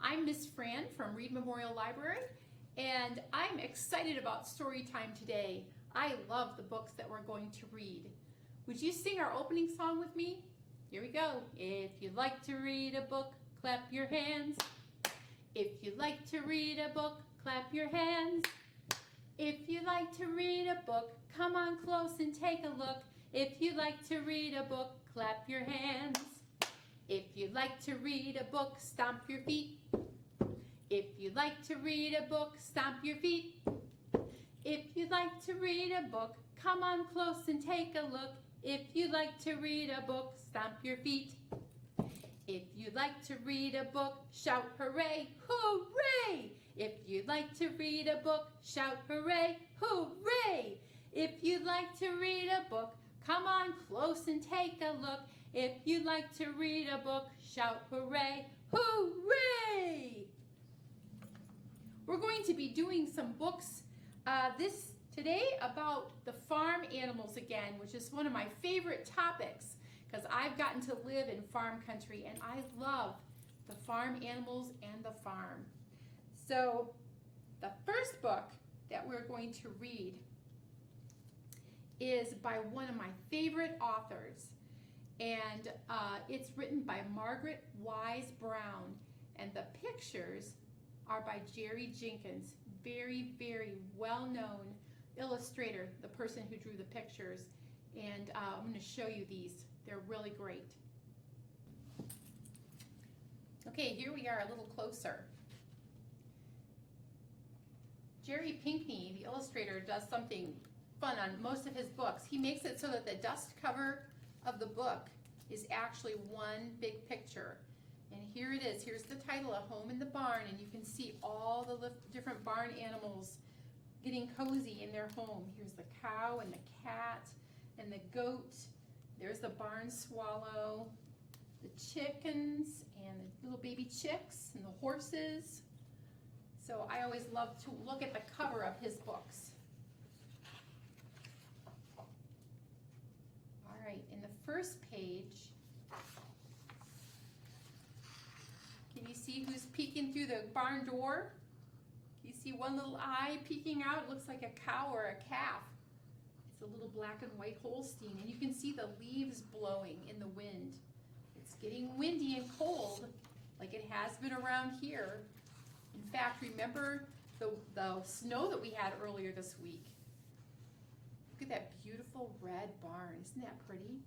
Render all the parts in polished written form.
I'm Miss Fran from Reed Memorial Library, and I'm excited about story time today. I love the books that we're going to read. Would you sing our opening song with me? Here we go. If you like to read a book, clap your hands. If you like to read a book, clap your hands. If you like to read a book, come on close and take a look. If you like to read a book, clap your hands. If you like to read a book, stomp your feet. If you like to read a book, stomp your feet. If you like to read a book, come on close and take a look. If you like to read a book, stomp your feet. If you like to read a book, shout hooray, hooray! If you like to read a book, shout hooray, hooray! If you like to read a book, come on close and take a look. If you like to read a book, shout hooray, hooray! We're going to be doing some books today about the farm animals again, which is one of my favorite topics because I've gotten to live in farm country and I love the farm animals and the farm. So the first book that we're going to read is by one of my favorite authors, and it's written by Margaret Wise Brown, and the pictures are by Jerry Jenkins, very, very well-known illustrator, the person who drew the pictures, and I'm going to show you these. They're really great. Okay, here we are a little closer. Jerry Pinkney, the illustrator, does something fun on most of his books. He makes it so that the dust cover of the book is actually one big picture. And here it is. Here's the title, A Home in the Barn, and you can see all the different barn animals getting cozy in their home. Here's the cow and the cat and the goat. There's the barn swallow, the chickens and the little baby chicks and the horses. So I always love to look at the cover of his books. All right, in the first page, can you see who's peeking through the barn door? You see one little eye peeking out. It looks like a cow or a calf. It's a little black and white Holstein, and you can see the leaves blowing in the wind. It's getting windy and cold, like it has been around here. In fact, remember the snow that we had earlier this week? Look at that beautiful red barn. Isn't that pretty?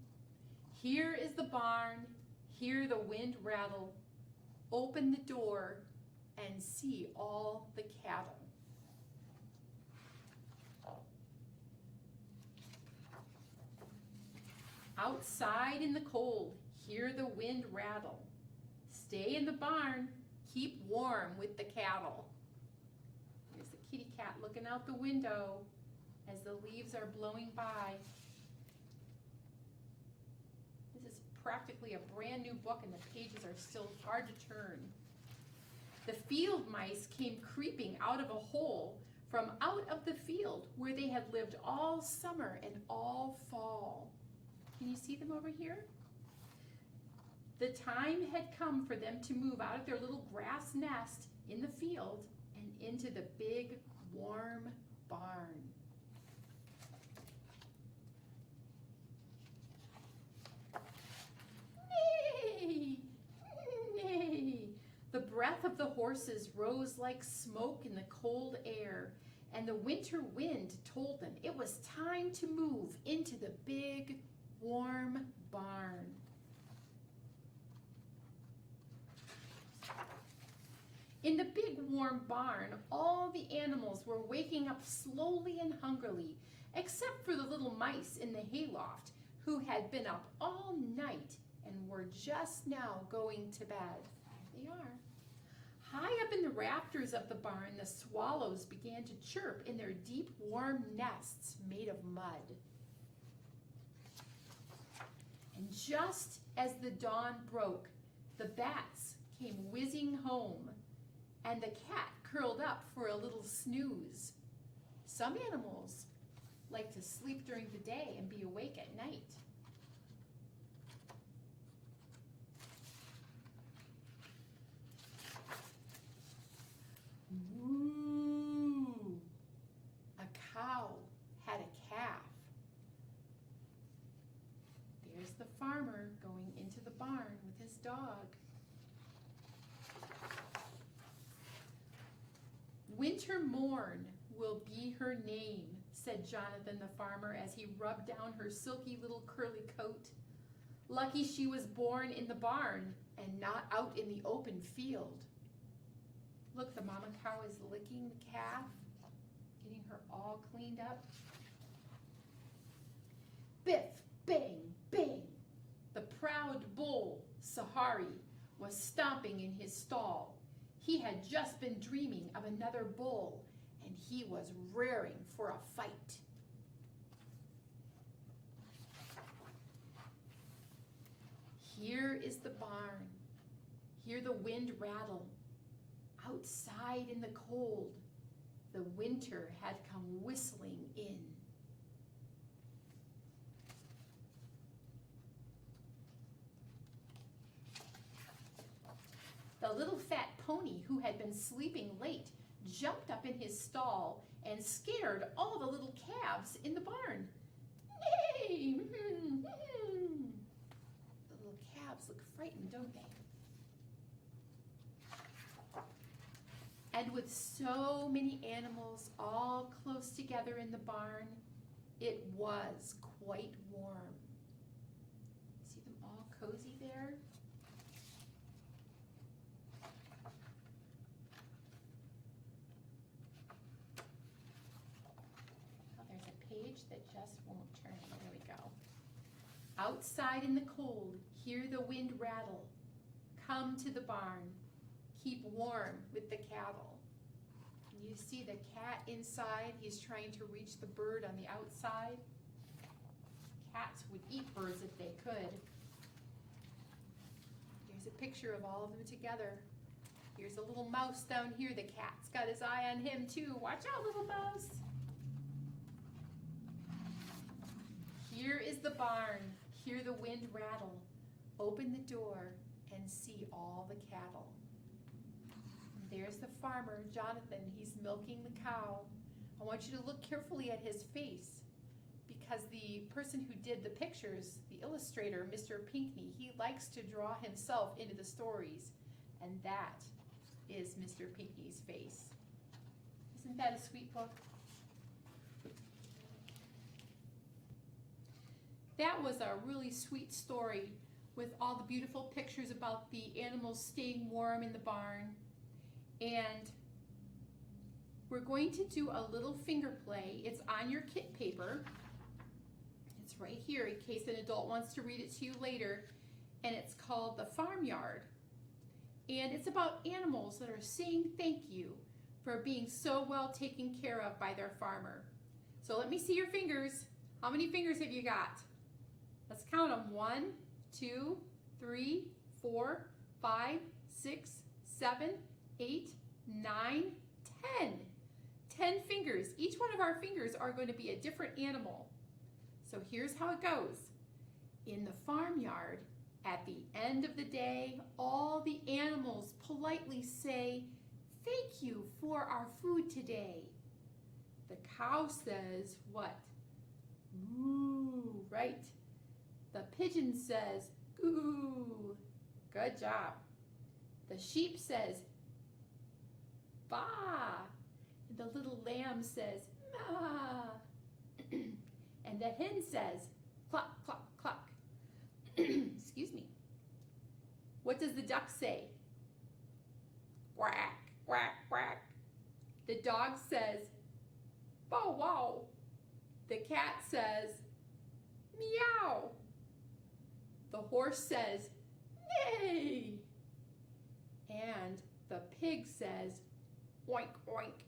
Here is the barn. Hear the wind rattle. Open the door and see all the cattle. Outside in the cold, hear the wind rattle. Stay in the barn, keep warm with the cattle. Here's the kitty cat looking out the window as the leaves are blowing by. This is practically a brand new book and the pages are still hard to turn. The field mice came creeping out of a hole from out of the field where they had lived all summer and all fall. Can you see them over here? The time had come for them to move out of their little grass nest in the field and into the big, warm barn. Neigh! Neigh! The breath of the horses rose like smoke in the cold air, and the winter wind told them it was time to move into the big, warm barn. In the big, warm barn, all the animals were waking up slowly and hungrily, except for the little mice in the hayloft, who had been up all night and were just now going to bed. There they are. High up in the rafters of the barn, the swallows began to chirp in their deep, warm nests made of mud. And just as the dawn broke, the bats came whizzing home, and the cat curled up for a little snooze. Some animals like to sleep during the day and be awake at night. the farmer going into the barn with his dog. Winter Morn will be her name, said Jonathan the farmer as he rubbed down her silky little curly coat. Lucky she was born in the barn and not out in the open field. Look, the mama cow is licking the calf, getting her all cleaned up. Biff, bang, bang. The proud bull, Sahari, was stomping in his stall. He had just been dreaming of another bull, and he was raring for a fight. Here is the barn. Hear the wind rattle. Outside in the cold, the winter had come whistling in. The little fat pony who had been sleeping late jumped up in his stall and scared all the little calves in the barn. Nay! The little calves look frightened, don't they? And with so many animals all close together in the barn, it was quite warm. See them all cozy there? Oh, there's a page that just won't turn. There we go. Outside in the cold, hear the wind rattle. Come to the barn. Keep warm with the cattle. And you see the cat inside. He's trying to reach the bird on the outside. Cats would eat birds if they could. Here's a picture of all of them together. Here's a little mouse down here. The cat's got his eye on him too. Watch out, little mouse. Here is the barn. Hear the wind rattle. Open the door and see all the cattle. There's the farmer, Jonathan. He's milking the cow. I want you to look carefully at his face because the person who did the pictures, the illustrator, Mr. Pinckney, he likes to draw himself into the stories. And that is Mr. Pinckney's face. Isn't that a sweet book? That was a really sweet story with all the beautiful pictures about the animals staying warm in the barn. And we're going to do a little finger play. It's on your kit paper. It's right here in case an adult wants to read it to you later. And it's called The Farmyard. And it's about animals that are saying thank you for being so well taken care of by their farmer. So let me see your fingers. How many fingers have you got? Let's count them. 1, 2, 3, 4, 5, 6, 7, 8, 9, 10. 10 fingers. Each one of our fingers are going to be a different animal. So here's how it goes. In the farmyard, at the end of the day, all the animals politely say, "Thank you for our food today." The cow says, what? Moo, right? The pigeon says, "Goo." Good job. The sheep says, "Ba." And the little lamb says, "Ma." And the hen says, "Cluck, cluck, cluck." Excuse me. What does the duck say? Quack, quack, quack. The dog says, "Bow wow." The cat says, "Meow." The horse says, "Neigh." And the pig says, "Oink, oink."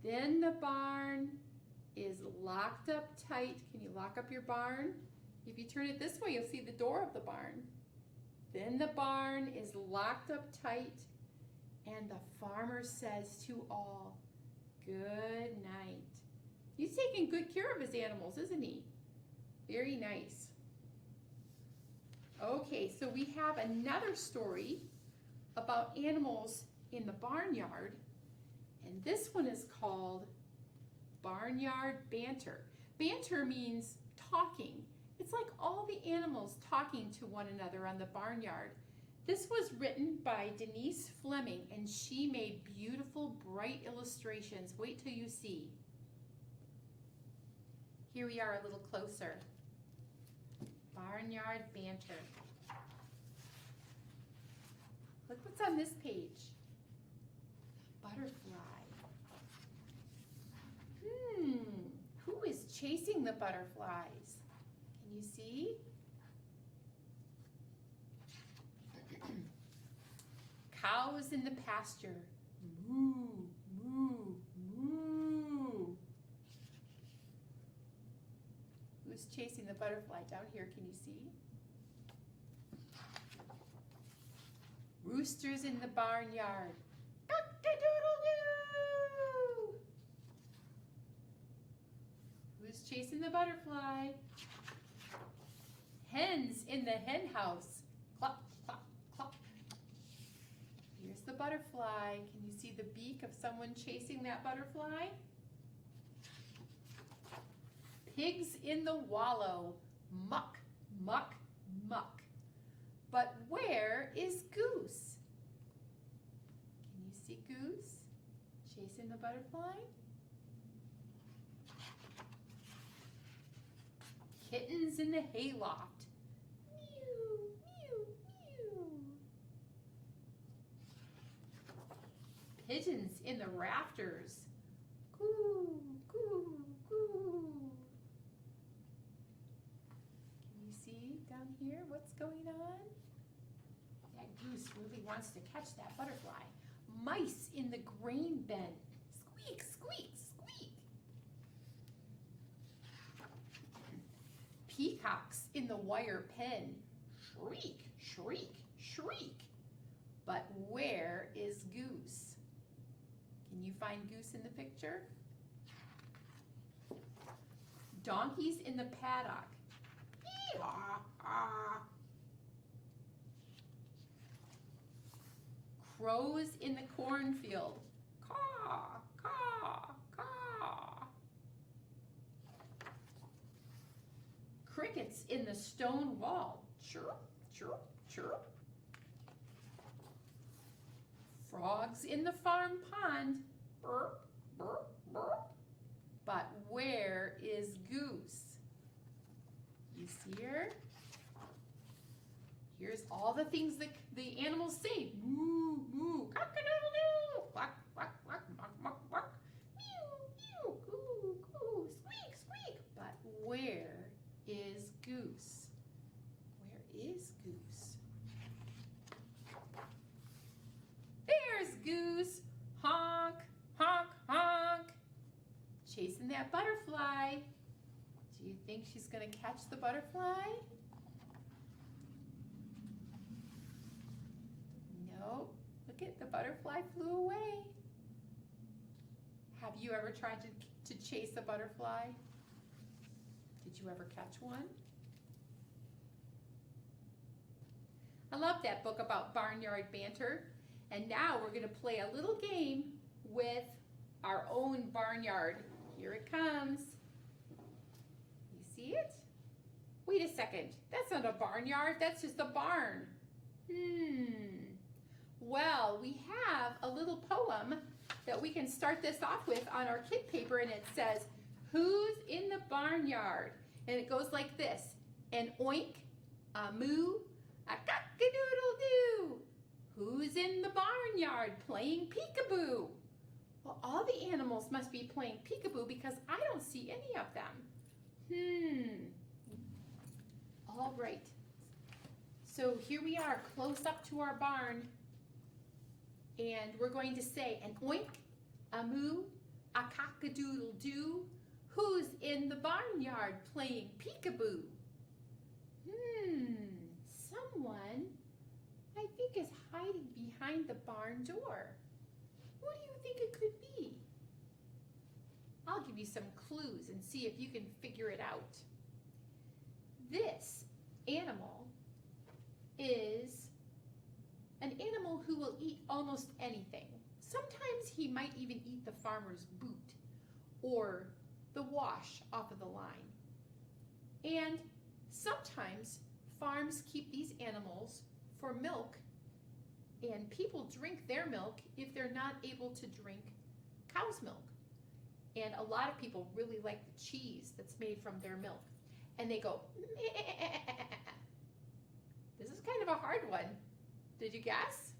Then the barn is locked up tight. Can you lock up your barn? If you turn it this way, you'll see the door of the barn. Then the barn is locked up tight, and the farmer says to all, "Good night." He's taking good care of his animals, isn't he? Very nice. Okay, so we have another story about animals in the barnyard, and this one is called Barnyard Banter. Banter means talking. It's It's like all the animals talking to one another on the barnyard. This was written by Denise Fleming, and she made beautiful, bright illustrations. Wait till you see. Here we are a little closer. Barnyard Banter. Look what's on this page. Butterfly. Who is chasing the butterflies? Can you see? Cows in the pasture. Moo, moo, moo. Who's chasing the butterfly down here? Can you see? Roosters in the barnyard. Cock-a-doodle-doo! Who's chasing the butterfly? Hens in the hen house. Cluck, cluck, cluck. Here's the butterfly. Can you see the beak of someone chasing that butterfly? Pigs in the wallow. Muck, muck, muck. But where is Goose? Can you see Goose chasing the butterfly? Kittens in the hayloft. Mew, mew, mew. Pigeons in the rafters. Coo, coo, coo. Can you see down here what's going on? That goose really wants to catch that butterfly. Mice in the grain bin. Squeak, squeak, squeak. Peacocks in the wire pen. Shriek, shriek, shriek. But where is Goose? Can you find Goose in the picture? Donkeys in the paddock. Ee-haw-haw. Crows in the cornfield. Caw, caw, caw. Crickets in the stone wall. Chirp, chirp, chirp. Frogs in the farm pond. Burp, burp, burp. But where is Goose? You see her? Here's all the things that the animals say. Moo, moo, cock-a-doodle-doo. Quack, quack, quack, muck, muck, muck. Mew, mew, coo, coo, squeak, squeak. But where is Goose? Where is Goose? There's Goose. Honk, honk, honk. Chasing that butterfly. Do you think she's going to catch the butterfly? Nope. Look at the butterfly flew away. Have you ever tried to chase a butterfly? Did you ever catch one? I love that book about Barnyard Banter. And now we're going to play a little game with our own barnyard. Here it comes. You see it? Wait a second. That's not a barnyard. That's just a barn. Well, we have a little poem that we can start this off with on our kit paper, and it says, "Who's in the barnyard?" And it goes like this: an oink, a moo, a cock-a-doodle-doo. Who's in the barnyard playing peekaboo? Well, all the animals must be playing peekaboo because I don't see any of them. All right. So here we are, close up to our barn. And we're going to say an oink, a moo, a cock-a-doodle-doo. Who's in the barnyard playing peekaboo? Someone, I think, is hiding behind the barn door. What do you think it could be? I'll give you some clues and see if you can figure it out. This animal is an animal who will eat almost anything. Sometimes he might even eat the farmer's boot or the wash off of the line. And Sometimes farms keep these animals for milk, and people drink their milk if they're not able to drink cow's milk. And a lot of people really like the cheese that's made from their milk. And they go, meh. This is kind of a hard one. Did you guess?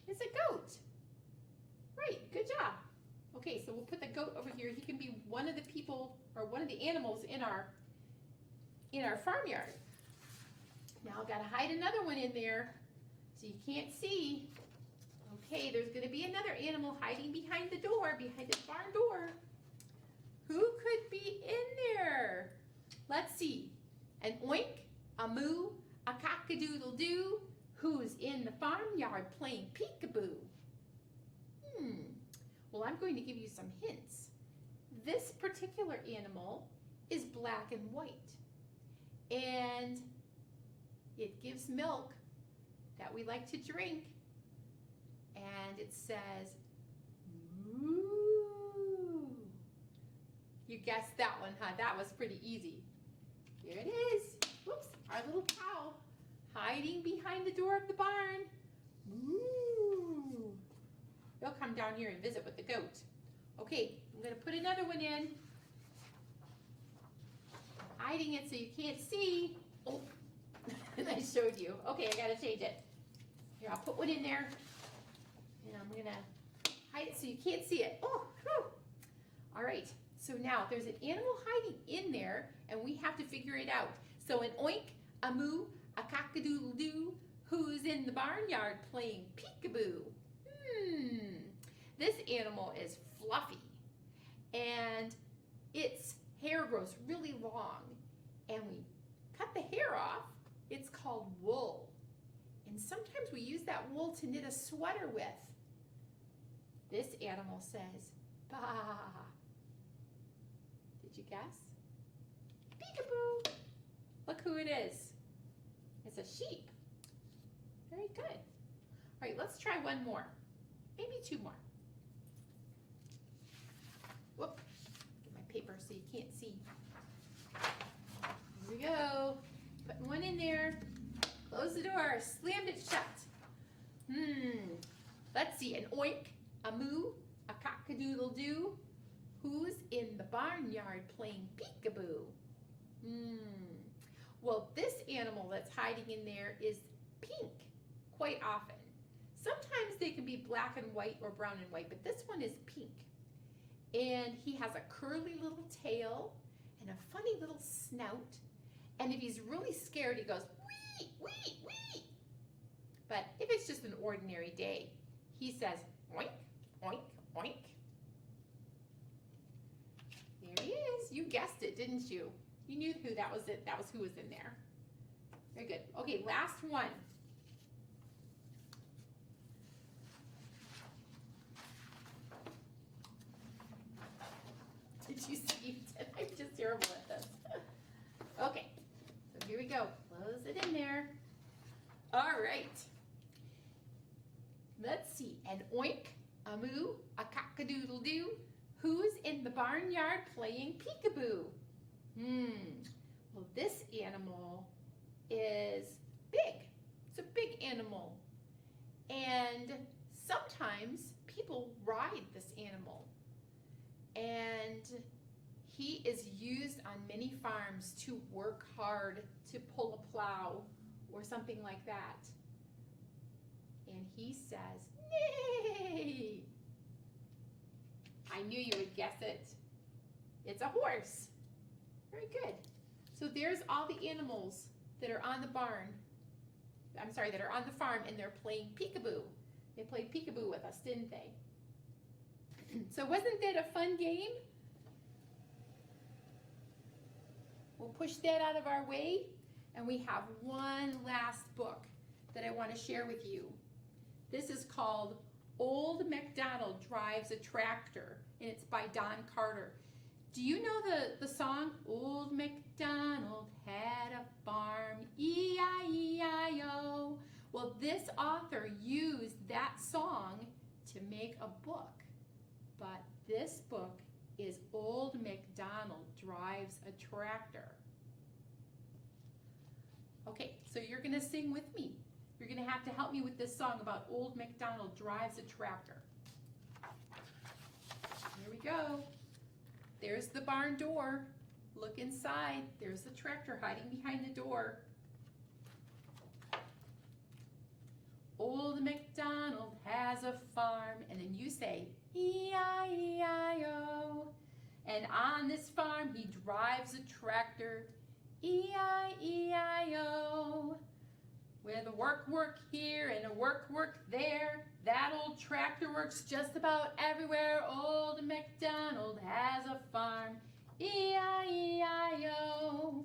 It's a goat. Right, good job. Okay, so we'll put the goat over here. He can be one of the people or one of the animals in our farmyard. Now I've got to hide another one in there so you can't see. Okay, there's going to be another animal hiding behind the door, behind the barn door. Who could be in there? Let's see. An oink, a moo, a cock-a-doodle-doo. Who's in the farmyard playing peekaboo? Well, I'm going to give you some hints. This particular animal is black and white, and it gives milk that we like to drink, and it says, moo. You guessed that one, huh? That was pretty easy. Here it is. Whoops, our little cow hiding behind the door of the barn. Moo. He'll come down here and visit with the goat. Okay, I'm going to put another one in. Hiding it so you can't see. Oh, and I showed you. Okay, I got to change it. Here, I'll put one in there. And I'm going to hide it so you can't see it. Oh, whew. All right, so now there's an animal hiding in there, and we have to figure it out. So an oink, a moo, a cock-a-doodle-doo. Who's in the barnyard playing peekaboo? This animal is fluffy, and its hair grows really long, and we cut the hair off. It's called wool, and sometimes we use that wool to knit a sweater with. This animal says, bah. Did you guess? Peekaboo. Look who it is. It's a sheep. Very good. All right, let's try one more. Maybe two more. Whoop. Get my paper so you can't see. Here we go. Putting one in there. Close the door. Slammed it shut. Let's see. An oink, a moo, a cock-a-doodle-doo. Who's in the barnyard playing peekaboo? Well, this animal that's hiding in there is pink quite often. Sometimes they can be black and white or brown and white, but this one is pink. And he has a curly little tail and a funny little snout. And if he's really scared, he goes, wee, wee, wee. But if it's just an ordinary day, he says, oink, oink, oink. There he is. You guessed it, didn't you? You knew who that was it. That was who was in there. Very good. Okay, last one. Did you see? I'm just terrible at this. Okay, so here we go. Close it in there. All right. Let's see. An oink, a moo, a cock-a-doodle-doo. Who's in the barnyard playing peekaboo? Well, this animal is big. It's a big animal. And sometimes people ride this animal. And he is used on many farms to work hard, to pull a plow or something like that. And he says, neigh. I knew you would guess it. It's a horse. Very good. So there's all the animals that are on the barn. I'm sorry, that are on the farm, and they're playing peekaboo. They played peekaboo with us, didn't they? So wasn't that a fun game? We'll push that out of our way, and we have one last book that I want to share with you. This is called Old MacDonald Drives a Tractor, and it's by Don Carter. Do you know the song, Old MacDonald had a farm, E-I-E-I-O? Well, this author used that song to make a book, but this book is Old MacDonald Drives a Tractor. Okay, so you're going to sing with me. You're going to have to help me with this song about Old MacDonald Drives a Tractor. Here we go. There's the barn door. Look inside. There's the tractor hiding behind the door. Old MacDonald has a farm, and then you say, E-I-E-I-O. And on this farm he drives a tractor, E-I-E-I-O. With a work here and a work there, that old tractor works just about everywhere. Old MacDonald has a farm, E-I-E-I-O.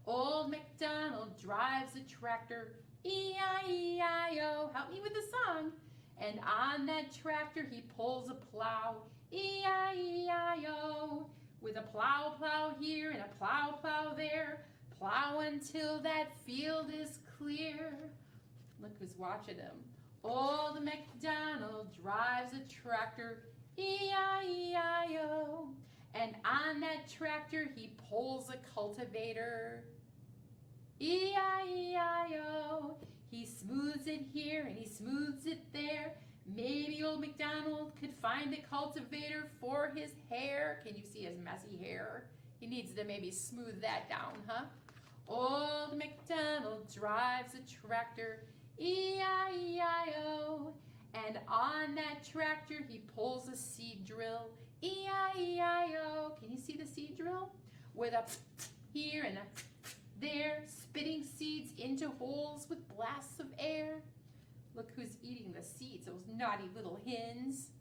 Old MacDonald drives a tractor, E-I-E-I-O. Help me with the song. And on that tractor he pulls a plow, E-I-E-I-O. With a plow here and a plow there. Plow until that field is clear. Look who's watching him. Old MacDonald drives a tractor, E-I-E-I-O. And on that tractor he pulls a cultivator, E-I-E-I-O. He smooths it here and he smooths it there. Maybe old MacDonald could find a cultivator for his hair. Can you see his messy hair? He needs to maybe smooth that down, huh? Old MacDonald drives a tractor, E-I-E-I-O. And on that tractor he pulls a seed drill, E-I-E-I-O. Can you see the seed drill? With a here and a there, spitting seeds into holes with blasts of air. Look who's eating the seeds, those naughty little hens.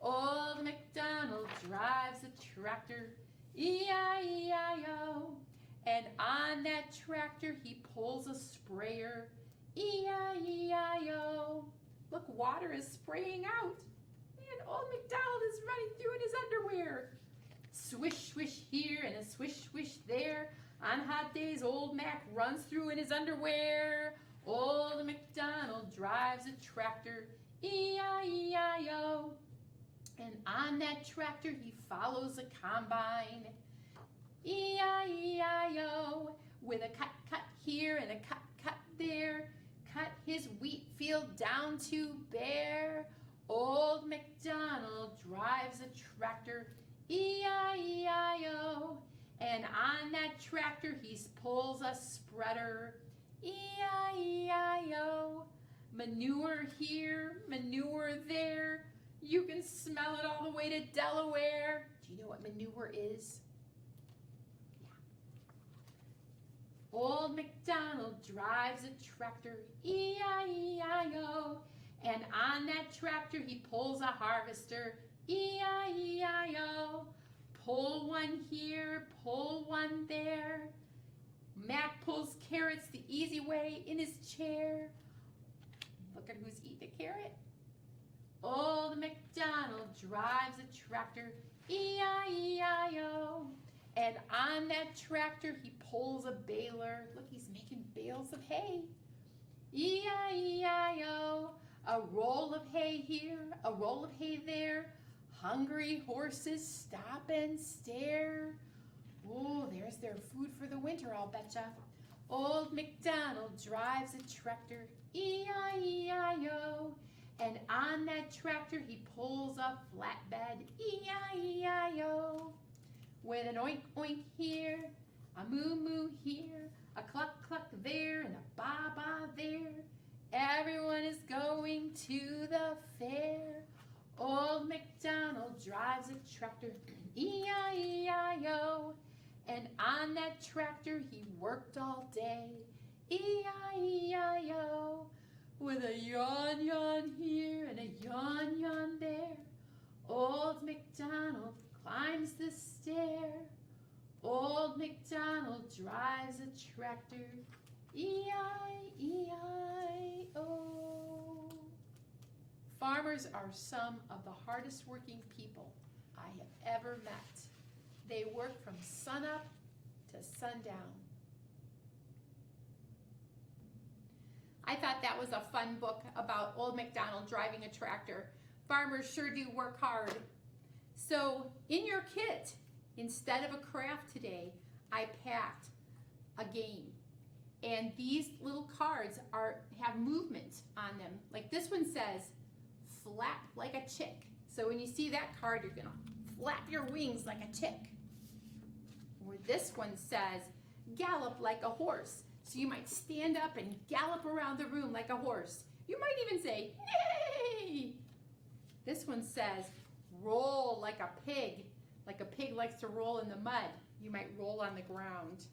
Old MacDonald drives a tractor, E-I-E-I-O. And on that tractor he pulls a sprayer, E-I-E-I-O. Look, water is spraying out. And old MacDonald is running through in his underwear. Swish, swish here and a swish, swish there. On hot days, old Mac runs through in his underwear. Old MacDonald drives a tractor, E-I-E-I-O. And on that tractor he follows a combine, E-I-E-I-O. With a cut here and a cut there. Cut his wheat field down to bare. Old MacDonald drives a tractor, E-I-E-I-O. And on that tractor he pulls a spreader, E-I-E-I-O. Manure here, manure there. You can smell it all the way to Delaware. Do you know what manure is? Yeah. Old MacDonald drives a tractor, E-I-E-I-O. And on that tractor he pulls a harvester, E-I-E-I-O. Pull one here, pull one there. Mac pulls carrots the easy way in his chair. Look at who's eating a carrot. Old MacDonald drives a tractor, E-I-E-I-O. And on that tractor he pulls a baler. Look, he's making bales of hay. E-I-E-I-O. A roll of hay here, a roll of hay there. Hungry horses stop and stare. Oh, there's their food for the winter, I'll betcha. Old MacDonald drives a tractor, E-I-E-I-O. And on that tractor he pulls a flatbed, E-I-E-I-O. With an oink oink here, a moo moo here, a cluck cluck there, and a ba ba there. Everyone is going to the fair. Old MacDonald drives a tractor, E-I-E-I-O. And on that tractor he worked all day, E-I-E-I-O. With a yawn yawn here and a yawn yawn there. Old MacDonald climbs the stair. Old MacDonald drives a tractor, E-I-E-I-O. Farmers are some of the hardest working people I have ever met. They work from sunup to sundown. I thought that was a fun book about Old MacDonald driving a tractor. Farmers sure do work hard. So in your kit, instead of a craft today, I packed a game. And these little cards have movement on them. Like this one says, flap like a chick. So when you see that card, you're gonna flap your wings like a chick. Or this one says, gallop like a horse. So you might stand up and gallop around the room like a horse. You might even say, nay. This one says, roll like a pig. Like a pig likes to roll in the mud. You might roll on the ground.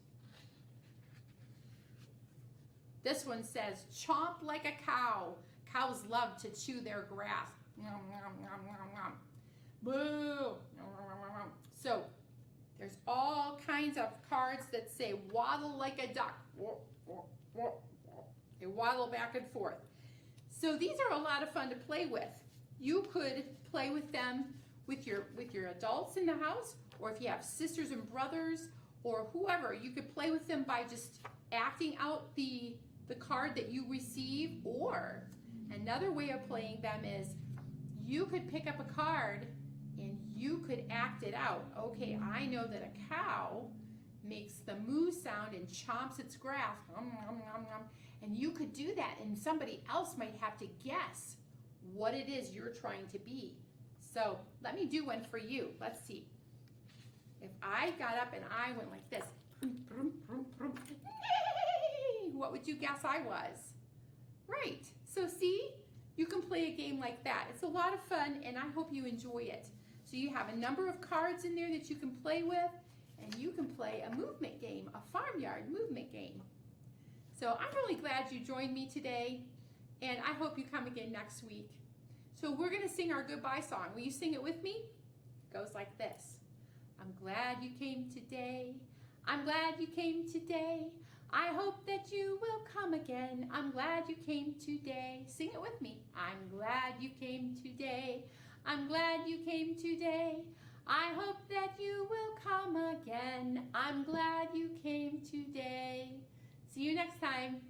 This one says, chomp like a cow. Cows love to chew their grass. Boo. So there's all kinds of cards that say waddle like a duck. They waddle back and forth. So these are a lot of fun to play with. You could play with them with your adults in the house, or if you have sisters and brothers or whoever, you could play with them by just acting out the card that you receive. Or another way of playing them is you could pick up a card and you could act it out. Okay, I know that a cow makes the moo sound and chomps its grass. And you could do that, and somebody else might have to guess what it is you're trying to be. So let me do one for you. Let's see. If I got up and I went like this, what would you guess I was? Right. So see, you can play a game like that. It's a lot of fun, and I hope you enjoy it. So you have a number of cards in there that you can play with, and you can play a movement game, a farmyard movement game. So I'm really glad you joined me today, and I hope you come again next week. So we're going to sing our goodbye song. Will you sing it with me? It goes like this. I'm glad you came today. I'm glad you came today. I hope that you will come again. I'm glad you came today. Sing it with me. I'm glad you came today. I'm glad you came today. I hope that you will come again. I'm glad you came today. See you next time.